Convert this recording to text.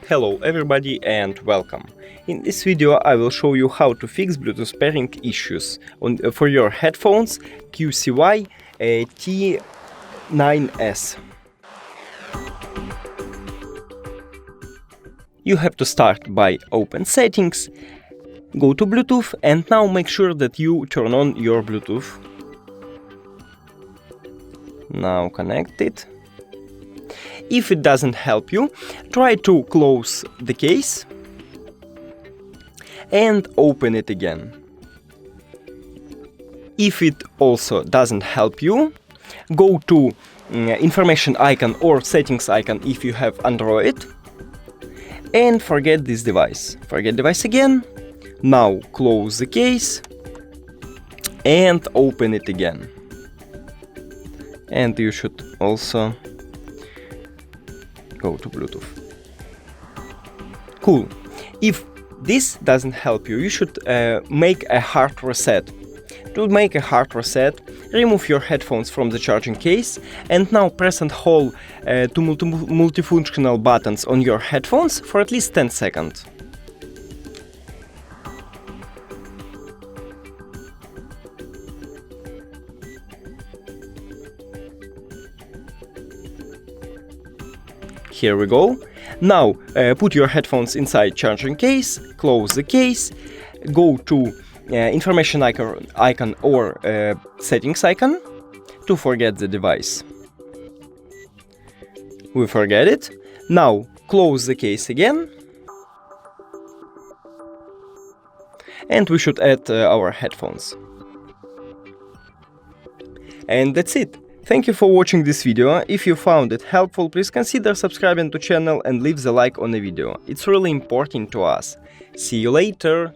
Hello everybody and welcome. In this video I will show you how to fix Bluetooth pairing issues for your headphones QCY T9S. You have to start by open settings, go to Bluetooth and now make sure that you turn on your Bluetooth. Now connect it. If it doesn't help you, try to close the case and open it again. If it also doesn't help you, go to information icon or settings icon if you have Android and forget this device. Forget device again. Now close the case and open it again. And you should also go to Bluetooth. Cool. If this doesn't help you, you should make a hard reset. To make a hard reset, remove your headphones from the charging case and now press and hold two multifunctional buttons on your headphones for at least 10 seconds. Here we go. Now put your headphones inside charging case, close the case, go to information icon or settings icon to forget the device. We forget it. Now close the case again and we should add our headphones. And that's it. Thank you for watching this video. If you found it helpful, please consider subscribing to channel and leave the like on the video. It's really important to us. See you later!